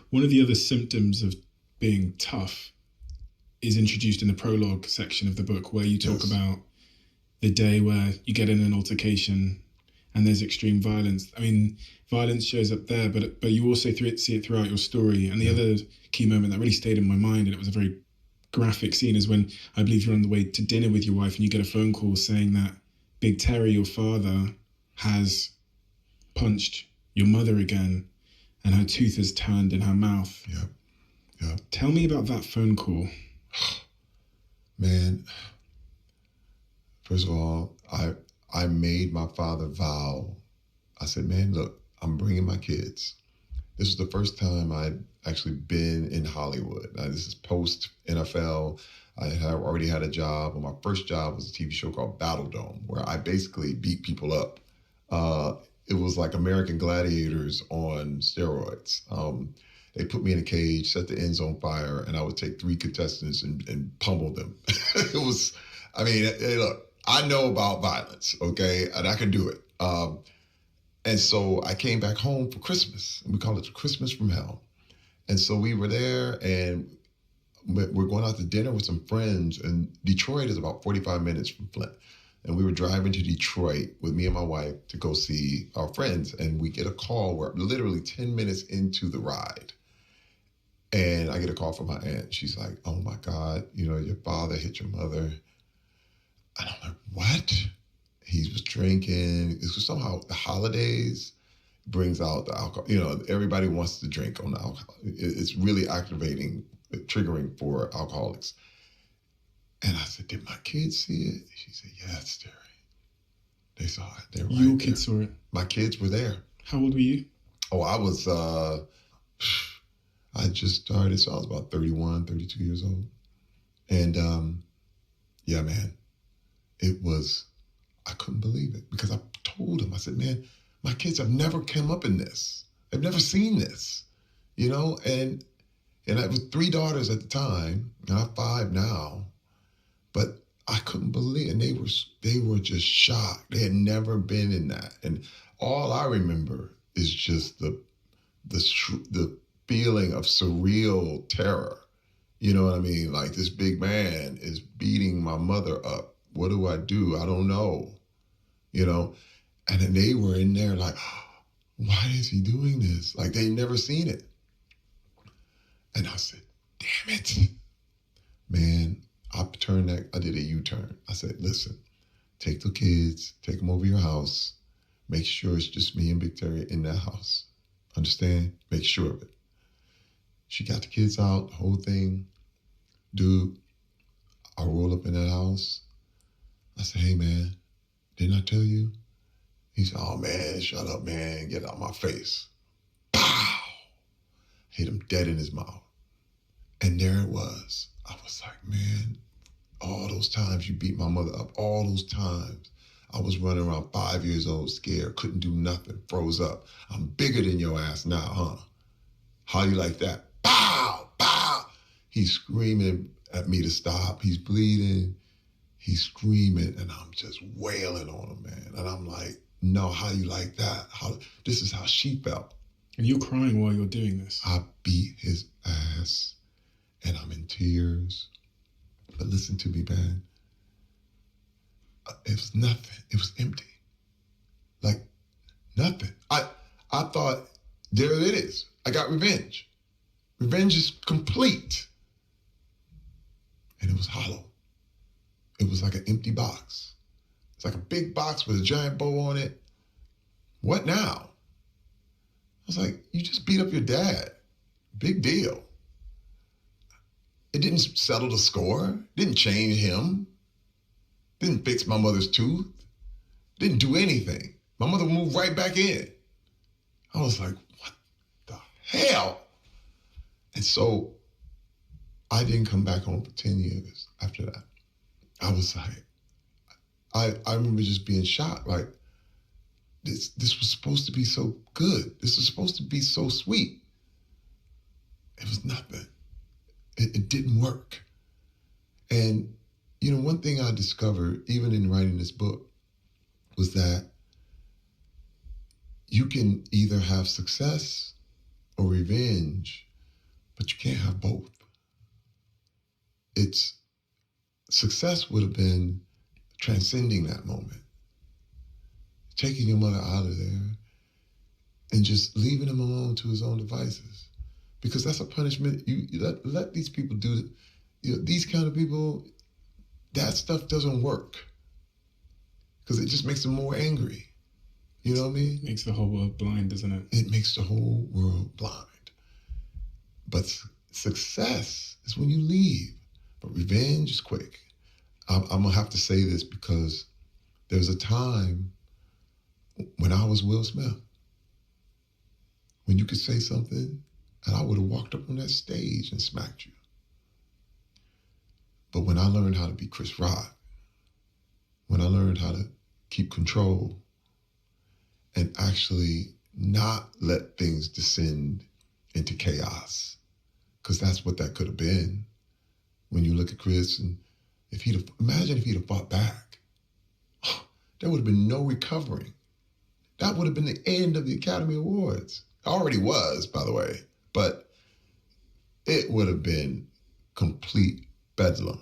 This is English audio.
One of the other symptoms of being tough is introduced in the prologue section of the book, where you talk about the day where you get in an altercation and there's extreme violence. I mean, violence shows up there, but you also see it throughout your story. And the other key moment that really stayed in my mind, and it was a very graphic scene, is when I believe you're on the way to dinner with your wife and you get a phone call saying that Big Terry, your father, has punched your mother again and her tooth has turned in her mouth. Yeah. Tell me about that phone call. Man, first of all, I made my father vow. I said, man, look, I'm bringing my kids. This was the first time I'd actually been in Hollywood. Now, this is post NFL. I had already had a job, and my first job was a TV show called Battle Dome, where I basically beat people up. It was like American Gladiators on steroids. They put me in a cage, set the ends on fire, and I would take 3 contestants and pummel them. It was, I mean, hey, look, I know about violence, okay, and I can do it. And so I came back home for Christmas, and we called it Christmas from Hell. And so we were there, and we're going out to dinner with some friends, and Detroit is about 45 minutes from Flint. And we were driving to Detroit with me and my wife to go see our friends, and we get a call. We're literally 10 minutes into the ride. And I get a call from my aunt. She's like, oh my God, your father hit your mother. And I'm like, what? He was drinking. It was somehow the holidays brings out the alcohol. Everybody wants to drink on the alcohol. It's really activating, triggering for alcoholics. And I said, did my kids see it? She said, yes, Terry. They saw it. They're right. Your kids saw it? My kids were there. How old were you? Oh, I was, I just started, so I was about 31, 32 years old. And yeah, man, it was, I couldn't believe it, because I told him, I said, man, my kids have never come up in this. They've never seen this, and I was 3 daughters at the time, and I have 5 now, but I couldn't believe it. And they were just shocked. They had never been in that. And all I remember is just the feeling of surreal terror. You know what I mean? Like, this big man is beating my mother up. What do? I don't know. And then they were in there like, why is he doing this? Like, they'd never seen it. And I said, damn it. Man, I did a U-turn. I said, listen, take the kids, take them over your house. Make sure it's just me and Big Terry in that house. Understand? Make sure of it. She got the kids out, the whole thing. Dude, I roll up in that house. I said, hey, man, didn't I tell you? He said, oh, man, shut up, man. Get out my face. Pow! Hit him dead in his mouth. And there it was. I was like, man, all those times you beat my mother up, all those times I was running around 5 years old, scared, couldn't do nothing, froze up. I'm bigger than your ass now, huh? How you like that? Pow! Pow! He's screaming at me to stop. He's bleeding. He's screaming, and I'm just wailing on him, man. And I'm like, no, how you like that? This is how she felt. And you're crying while you're doing this. I beat his ass, and I'm in tears. But listen to me, man. It was nothing. It was empty. Like, nothing. I thought, there it is. I got revenge. Revenge is complete. And it was hollow. It was like an empty box. It's like a big box with a giant bow on it. What now? I was like, you just beat up your dad. Big deal. It didn't settle the score. Didn't change him. Didn't fix my mother's tooth. Didn't do anything. My mother moved right back in. I was like, what the hell? And so I didn't come back home for 10 years after that. I was like, I remember just being shocked. Like, this was supposed to be so good. This was supposed to be so sweet. It was nothing. It didn't work. And, one thing I discovered, even in writing this book, was that you can either have success or revenge But you can't have both. It's success would have been transcending that moment, taking your mother out of there and just leaving him alone to his own devices. Because that's a punishment. You let these people do, these kind of people, that stuff doesn't work. Because it just makes them more angry. You know what I mean? Makes the whole world blind, doesn't it? It makes the whole world blind. But success is when you leave. But revenge is quick. I'm going to have to say this because there was a time when I was Will Smith, when you could say something and I would have walked up on that stage and smacked you. But when I learned how to be Chris Rock, when I learned how to keep control and actually not let things descend into chaos, because that's what that could have been. When you look at Chris, and imagine if he'd have fought back, there would have been no recovering. That would have been the end of the Academy Awards. It already was, by the way, but it would have been complete bedlam.